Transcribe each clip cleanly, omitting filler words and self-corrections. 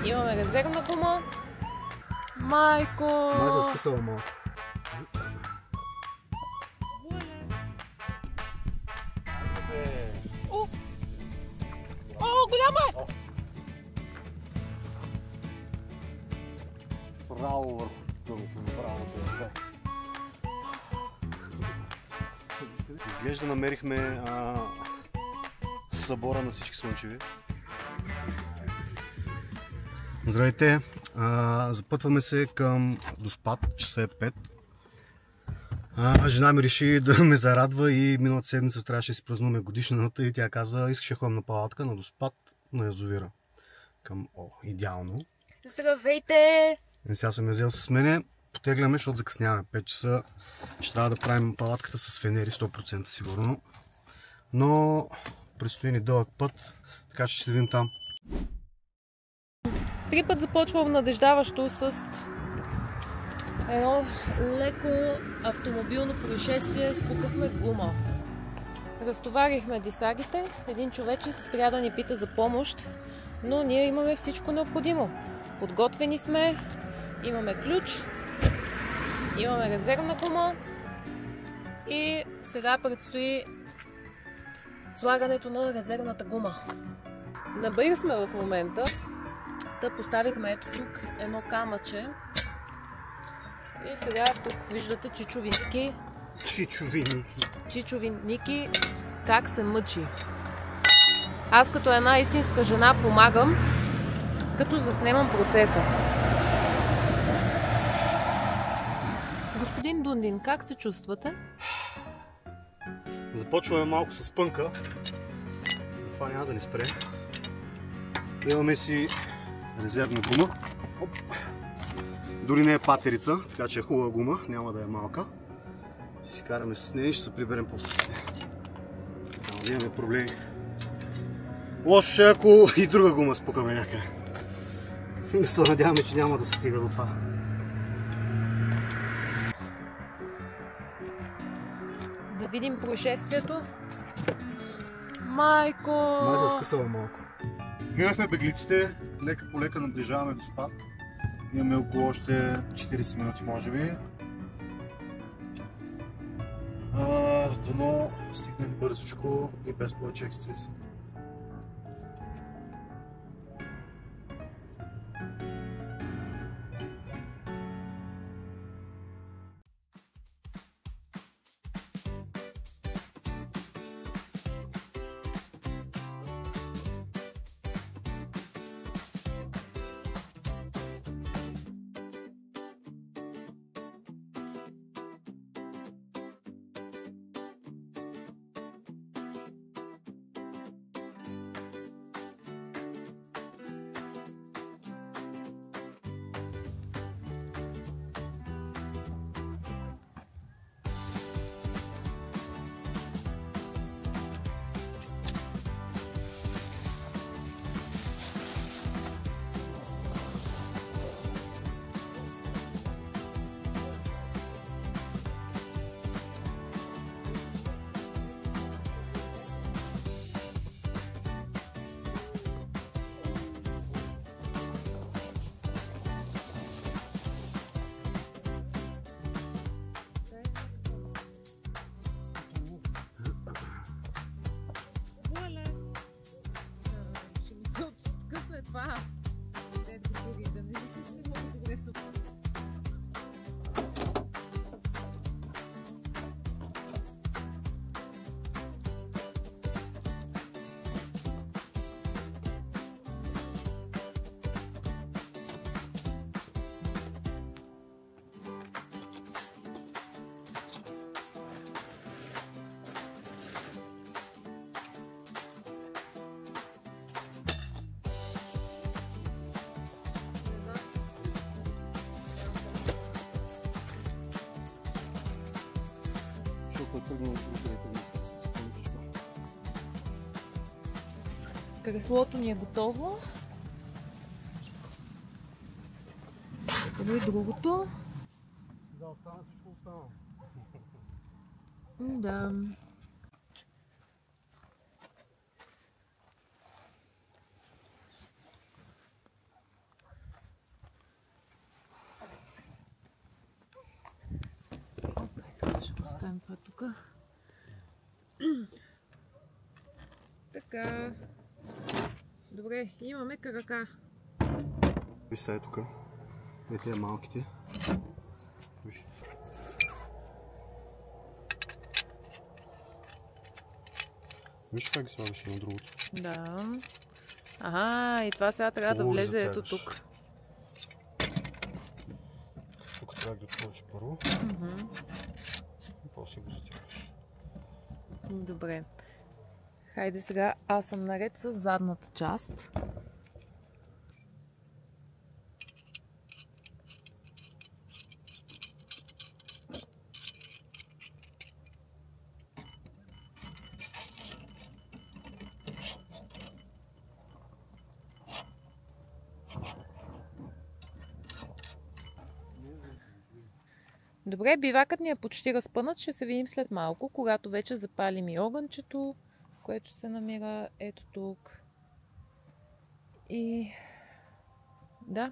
Имаме резервна гума. Майко! Май се скъсала малко. О, голяма е! Право върху дъното, направо на. Изглежда намерихме събора на всички слънчеви. Здравейте! Запътваме се към Доспат, часа е 5. Жена ми реши да ме зарадва и миналата седмица трябваше да си празнуваме годишнината и тя каза, искаше да ходим на палатка на Доспат на язовира. Идеално. Здравейте! И сега съм я взел с мене. Потегляме, защото закъсняваме 5 часа. Ще трябва да правим палатката с фенери 100% сигурно. Но предстои ни дълъг път, така че ще се видим там. Три път започва обнадеждаващо с едно леко автомобилно происшествие. Спукахме гума. Разтоварихме дисагите. Един човече спря да ни пита за помощ, но ние имаме всичко необходимо. Подготвени сме, имаме ключ, имаме резервна гума и сега предстои слагането на резервната гума. На брига сме в момента. Та поставихме ето тук едно камъче и сега тук виждате Чичови Ники как се мъчи. Аз като една истинска жена помагам, като заснемам процеса. Господин Дундин, как се чувствате? Започваме малко с пънка. Това няма да ни спре. Имаме си резервна гума. Оп. Дори не е патерица, така че е хубава гума, няма да е малка. Ще си караме с нея и ще се приберем после. Няма да имаме проблеми. Лошо ще ако и друга гума спукаме някъде. Не се надяваме, че няма да се стига до това. Да видим происшествието. Майко! Май се скъсала малко. Минахме беглиците, лека по лека наближаваме до Спат. Имаме около още 40 минути, може би. Дано стигнем бързичко и без повече ексцеси. Креслото ни е готово. Какво и другото? Да, остана всичко останало. Да. оставим това тук. Така. Добре, имаме карака. Виж сега е тук. Ето е малките. Виж. Виж как ги слагаш на другото. Да. Ага, и това сега трябва да влезе ето тук. Тук трябва да отвориш първо. И после го затягаш. Добре. Хайде сега, аз съм наред с задната част. Добре, бивакът ни е почти разпънат. Ще се видим след малко, когато вече запалим и огънчето, което се намира ето тук. И да.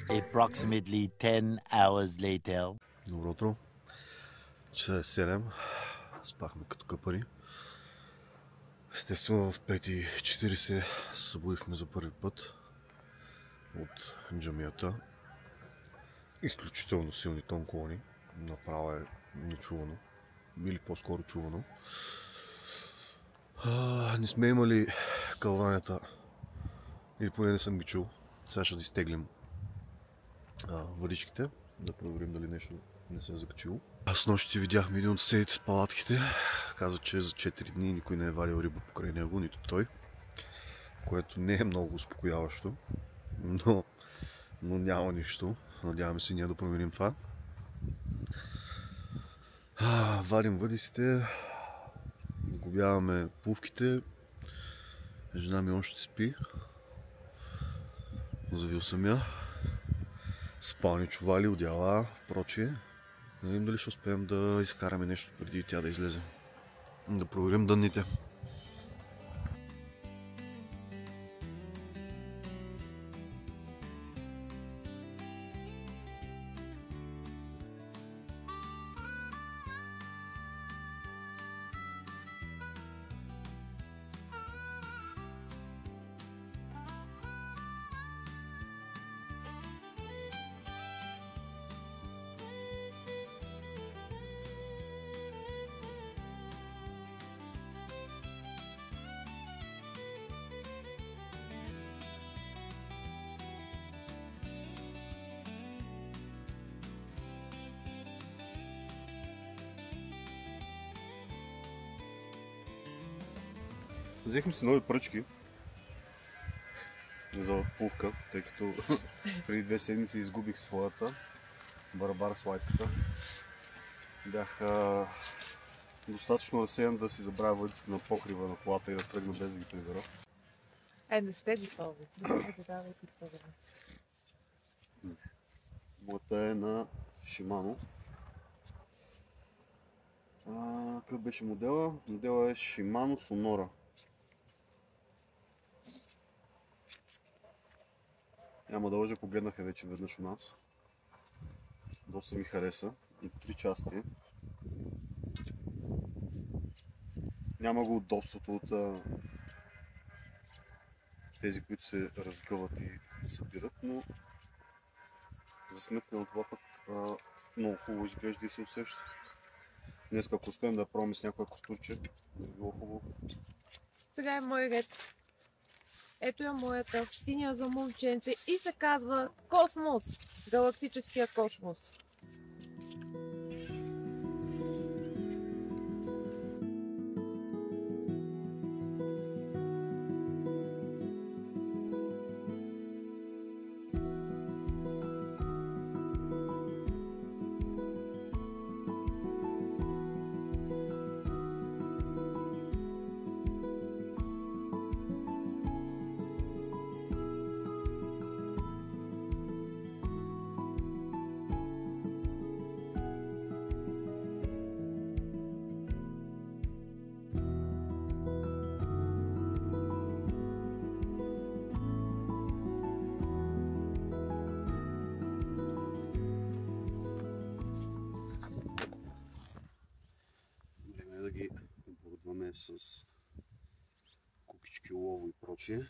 Approximately 10 hours later. Добро утро. Часа е 7. Спахме като къпари. Естествено в 5:40 се събудихме за първи път от джамията. Изключително силни тонколони. Направо е нечувано. Или по-скоро чувано. Не сме имали кълванята. Или поне не съм ги чул. Сега ще изтеглим въдичките. Да проверим дали нещо не се е закачило. Аз нощи видяхме един от съседите с палатките. Каза, че за 4 дни никой не е варил риба покрай него, нито той. Което не е много успокояващо. Но няма нищо. Надяваме се ние да променим това. Вадим въдиците. Сглобяваме плувките. Жена ми още спи. Завил съм я. Спални чували, одеяла, прочие. Не видим дали ще успеем да изкараме нещо преди тя да излезе. Да проверим дънните. Взехме си нови пръчки за плувка, тъй като преди 2 седмици изгубих своята барабар с лайката. Бях достатъчно разсеян да си забравя въдиците на покрива на колата и да тръгна без да ги прибера. Не сте готови. Давайте това. Моята е на Shimano. Какъв беше модела? Модела е Shimano Sonora. Няма да лъжа, погледнаха вече веднъж у нас. Доста ми хареса. И 3 части. Няма го удобството от тези, които се разгъват и събират, но за сметка на това пък много хубаво изглежда и се усеща. Днес, ако успеем да пробваме с някое костурче, би било хубаво. Сега е мой ред. Ето е моята синя за момченце и се казва Космос. Галактическия космос. с кукички, олово и прочие.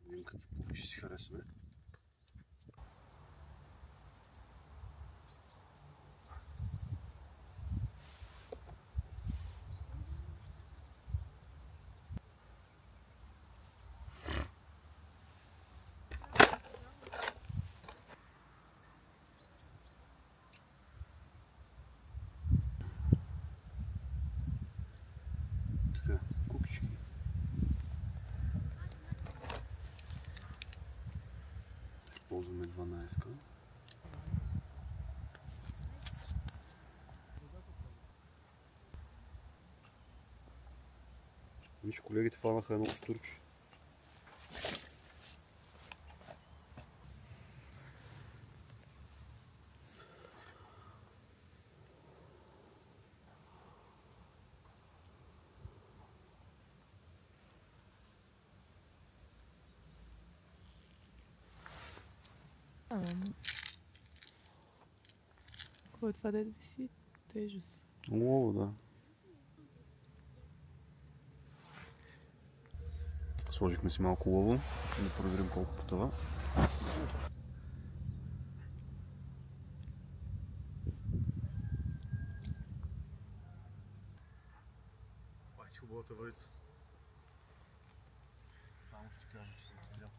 Видим какви пулки ще си харесаме. Кукички. Ползваме 12-ка. Виж, колегите фанаха едно штурче. Кой е това да виси? Тежест. Олово, да. Сложихме си малко олово, да проверим колко потъва. Това е хубавата върица. Само ще кажа, че съм ти взел.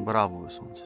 Браво, бе, слънце!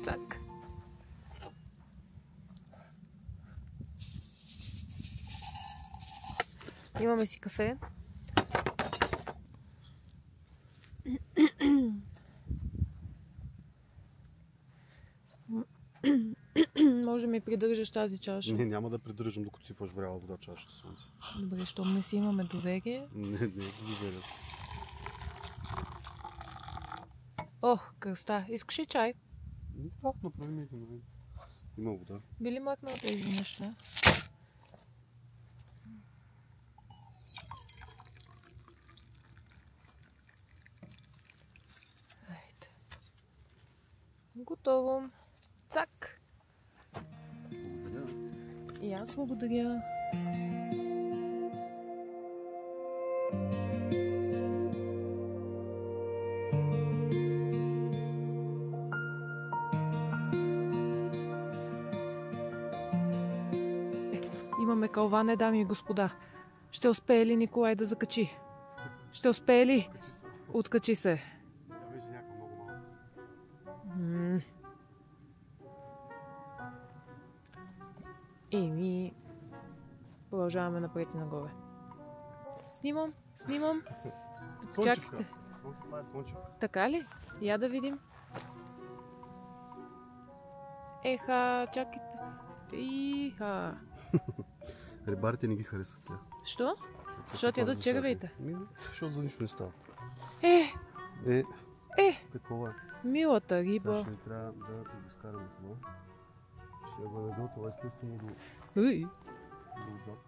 Цак. Имаме си кафе. Може ми придържаш тази чаша? Не, няма да придържам, докато си вървяла вода чашата, слънце. Добре, щом не си имаме доверие. Не доверие. Ох, кръста. Искаш ли чай? Да, направи ми един. Има вода. Би ли махнал тези неща? Айде. Готово. Цак! Благодаря. И аз благодаря. Имаме кълване, дами и господа. Ще успее ли Николай да закачи? Ще успее ли? Откачи се. Да, вече някаква много малко. Еми, продължаваме напред и нагоре. Снимам. Слънчевка. Това е слънчевка. Така ли? Я да видим. Еха, чакайте. Иха. Рибарите не ги харесват тя. Що? Защото ядат червеите. Защото за нищо не става. Е, Такова е. милата Сега риба. ще ни трябва да го скараме това. Ще я го наготвя естествено до Уй, отзад.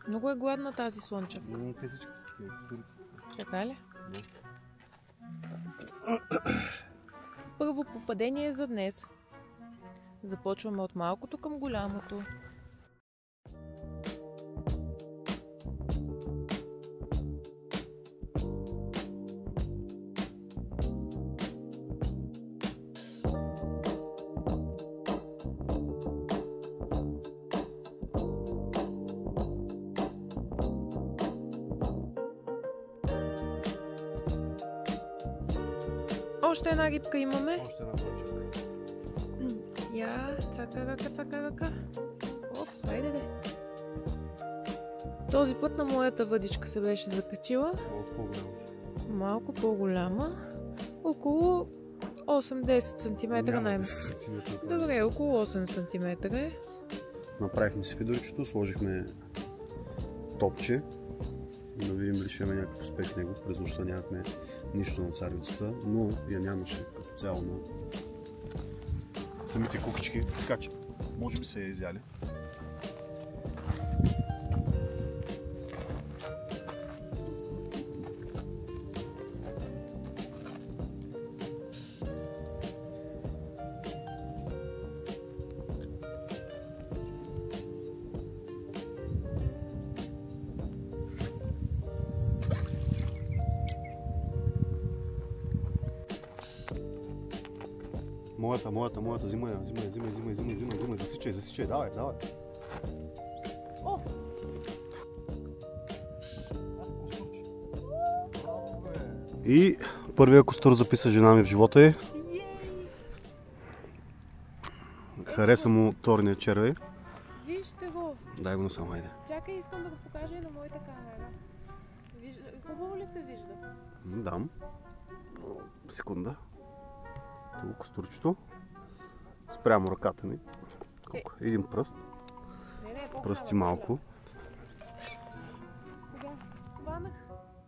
много е гладна тази слънчевка. Те всички са такива, костуриците. Така ли? Да. Първо попадение за днес. Започваме от малкото към голямото. Още една рибка имаме. Още една точка. И Я, цака ръка. Оп, хайде де. Този път на моята въдичка се беше закачила. Малко по-голяма. Около 8-10 см най-месо. Добре, около 8 см е. Направихме си фидорчето, сложихме топче. Да видим дали ще имаме някакъв успех с него. През нощта нямахме нищо на царевицата, но я нямаше като цяло на самите кукички, така че може би се я изяли. Моята, взимай, засичай, давай. О! И първия костур записа жена ми в живота й. Хареса му торния червей. Вижте го! Дай го насам, хайде. Чакай, искам да го покажа и на моята камера. Хубаво ли се вижда? Дам. Секунда. Това костурчето. Спрямо ръката ми. Колко? Един пръст. Пръсти малко. Сега хванах.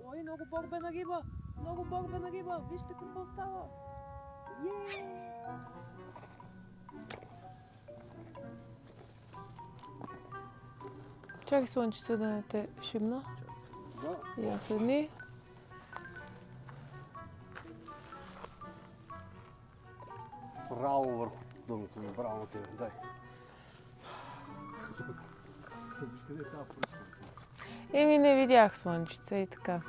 Ой, много борбена риба. Много борбена риба. Вижте какво става. Чакай, слънчица, да не те шибна. Я седни. Браво върху дъното ми, браво на тебе, дай. Къде е тази пръчка? Еми, не видях слънчица и така.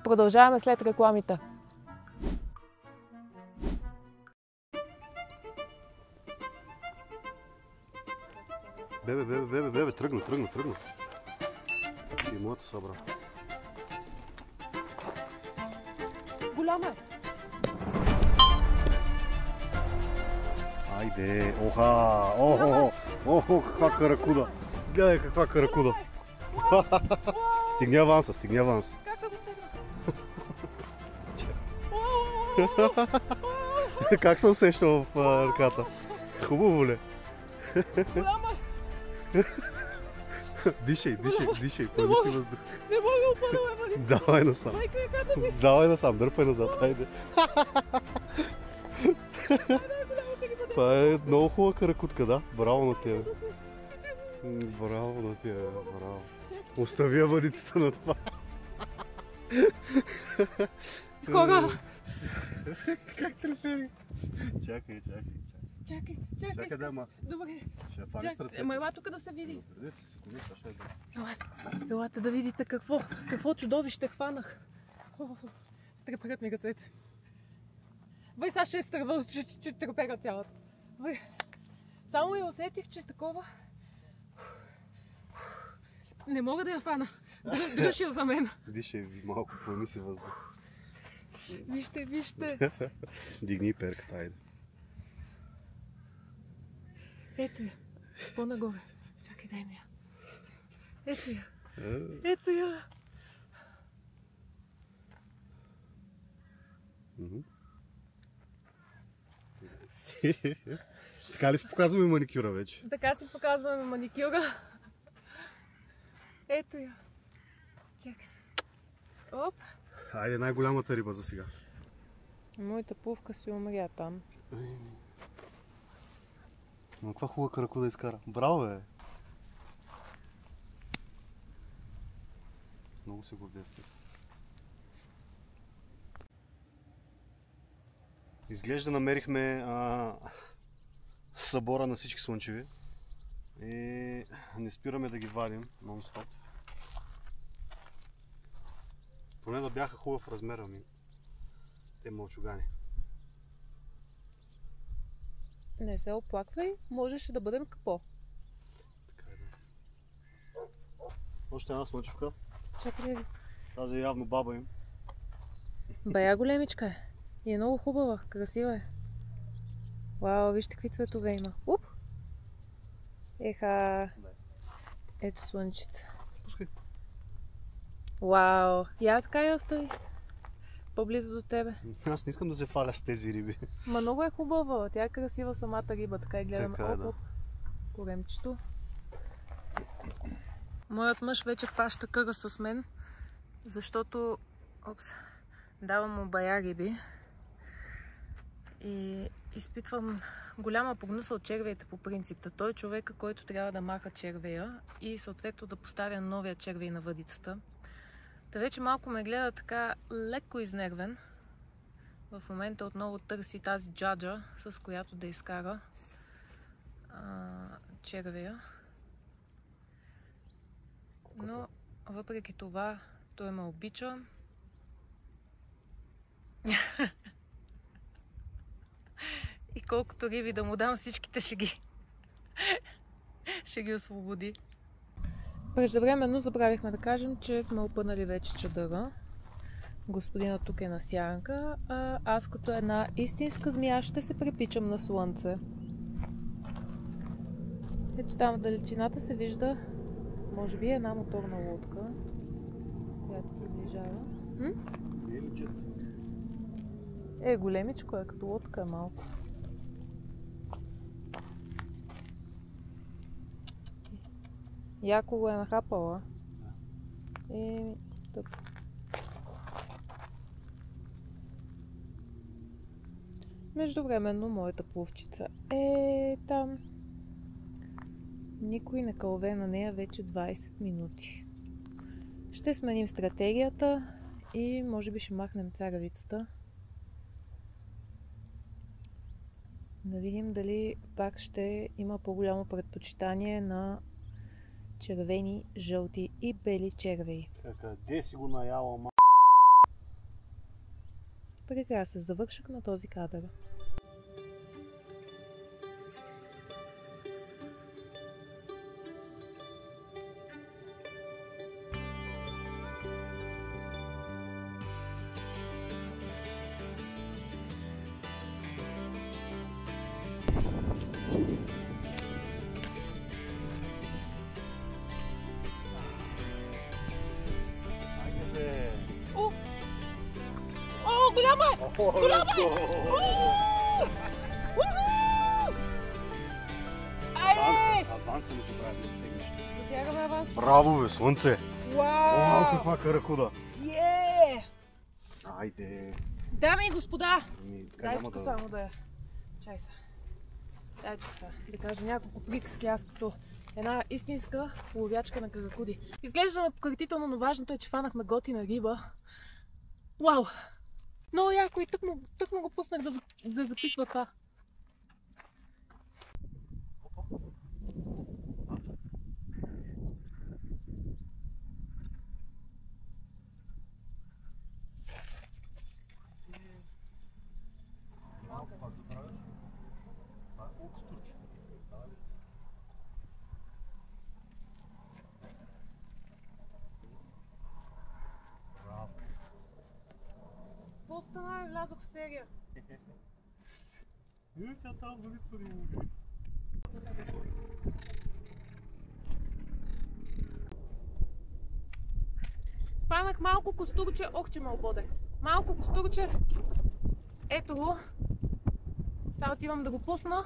Продължаваме след рекламите. Бебе, тръгна. И моята събра. Голяма е. Айде, охо, каква каракуда. Гледай каква каракуда. Стигни аванса. Как се го стигна? Как се усеща в ръката? Хубаво ли? Голяма е. Дишай, поеми си въздух. Не мога да опъна, Давай насам. Давай насам, дърпай назад, айде. Това е много хубава каракутка, да? Браво на тебе. Браво. Остави я въдицата на това. Хора! Как трепери? Чакай. Чакай, да, ма. Добре. Ще я фаниш с ръцете. Ела тук да се види. Добре, секунди, това ще е. Елате да видите какво чудовище хванах. Треперят ми ръцете. Бай, сега ще изтърва, че трепера цялата. Бай. Само я усетих, че такова... Не мога да я фана. Дръжил за мен. Дишай малко, поеми си въздух. Вижте. Дигни перката, айде. Ето я. По-нагоре. Чакай, дай ми я. Ето я. Така ли си показваме маникюра вече? Така си показваме маникюра. Ето я. Чакай се. Оп. Айде, най-голямата риба за сега. Моята плувка си умря там. Но каква хубава каракуда изкара. Браво, бе! Много се гордея с теб. Изглежда намерихме събора на всички слънчеви и не спираме да ги вадим нон-стоп. Поне да бяха хубав размера ми. Те мълчугани. Не се оплаквай, можеше да бъдем капо. Така е, да. Още една слънчевка. Чакай да ви. Тази е явно баба им. Бая големичка е. И е много хубава, красива е. Вау, вижте какви цветове има. Уп! Еха! Ето слънчица. Пускай. Вау! Я така я остави. По-близо до тебе. Аз не искам да се фаля с тези риби. Ма много е хубава. Тя е красива самата риба. Така и гледаме. Така е, да. Оп, коремчето. Моят мъж вече хваща къра с мен, защото давам му бая риби и изпитвам голяма погнуса от червеите по принцип. Той е човека, който трябва да маха червея и съответно да поставя новия червей на въдицата. Та вече малко ме гледа така леко изнервен. В момента отново търси тази джаджа, с която да изкара червея. Но въпреки това той ме обича. И колкото риби да му дам, всичките ще ги освободи. Преждевременно забравихме да кажем, че сме опънали вече чадъра. Господина тук е на сянка, а аз като една истинска змия ще се препичам на слънце. Ето там в далечината се вижда, може би, една моторна лодка, която приближава. Големичко е, като лодка е малко. Яко го е нахапала. Тъп. Междувременно моята пловчица е там. Никой не кълве на нея вече 20 минути. Ще сменим стратегията и може би ще махнем царевицата. Да видим дали пак ще има по-голямо предпочитание на червени, жълти и бели червеи. Къде си го наяла, ма? Прекрасен завършък на този кадър. Голяма е! Голяма е! Аванса не се прави да се тегнеш. Затягаме аванс. Браво, бе, слънце! Вау! Каква каракуда! Айде! Дами и господа! Дай тук само да я. Чай са. Дай тук са. Да кажа няколко приказки, аз като една истинска ловячка на каракуди. Изглеждаме пократително, но важното е, че фанахме готина риба. Вау! Много яко и тък му го пуснах да записва това. Какво стана и влязох в серия? Тя там валица ни лови. Фанах малко костурче, ох че ме ободе. Малко костурче, ето го. Сега отивам да го пусна.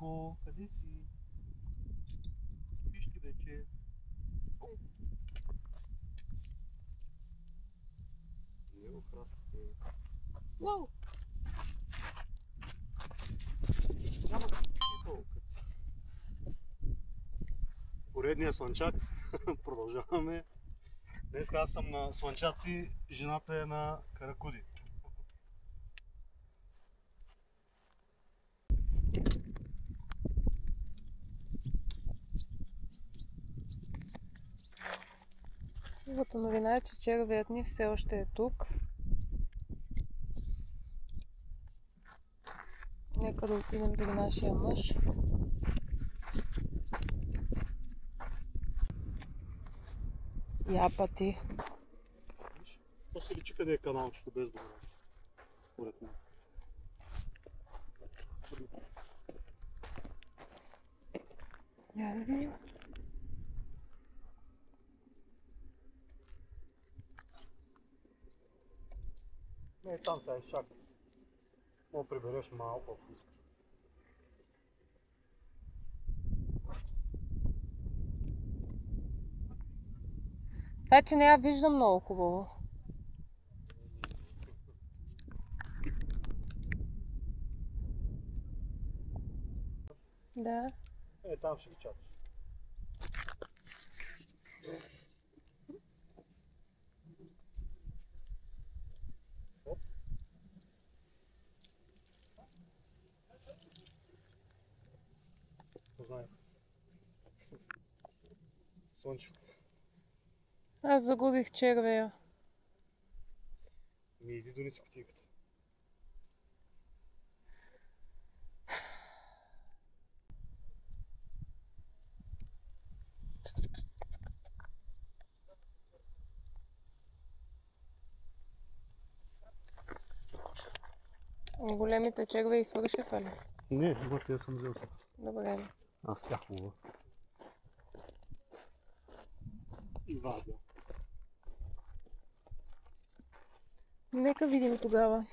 Слънчко, къде си? Спиш ли вече? Не го храстите. Уау! Няма смисъл, като си. Поредния слънчак. Продължаваме. Днес аз съм на слънчаци, жената е на каракуди. Хубавата новина е, че червеят ни все още е тук. Нека да отидем при нашия мъж. Япа ти. То се личи къде е каналчето без добра. Според мен. Я да видим. Не, там сега изчакай. Мога прибереш малко. Това, че не я виждам много хубаво. Да. Там ще ги чакаш. Познай. Слънчев. Аз загубих червея. Иди донеси кутийката. Големите червеи свършиха ли? Не, вот я съм взел сега. Добре. Аз тях хубава. И вадя. Нека видим тогава.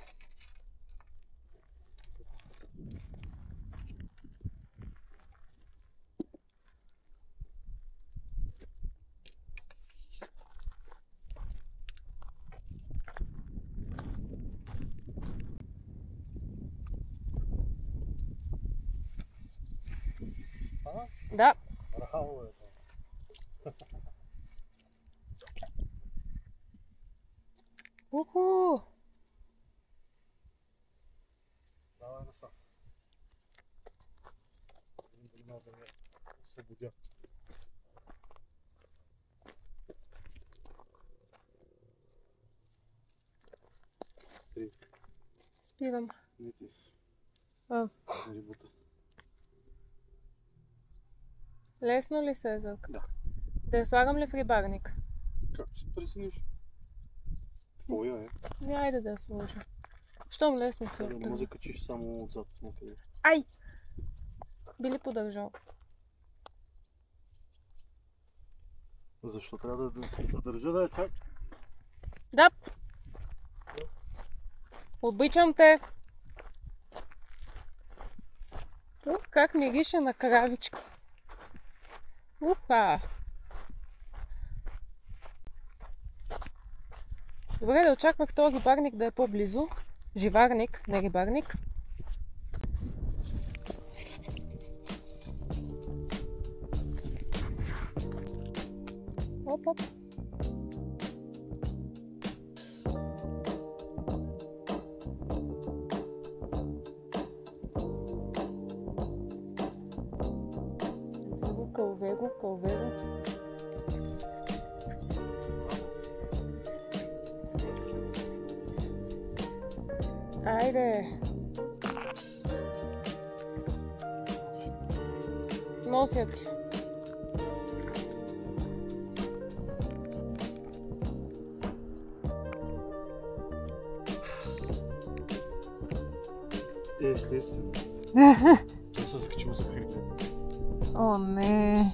Да. Браво е съм. Уху! Давай насам. Дали мога да ме освободя. Спри. Спирам. Не ти. Държи бута. Лесно ли се е зърката? Да. Да я слагам ли в рибарник? Както си пресениш. Твоя е. Айде да я сложа. Щом лесно се Да отдържа. му закачиш само отзад някъде. Ай! Би ли подържал? Защо трябва да държа да я чак? Да! Обичам те! Как мирише на кравичка. Уха! Добре, да очаквах този рибарник да е по-близо. Живарник, не рибарник. Оп, оп. Кълвего, кълвего. Айде! Нося ти. Естествено. Той се закачил за хребет. О, не!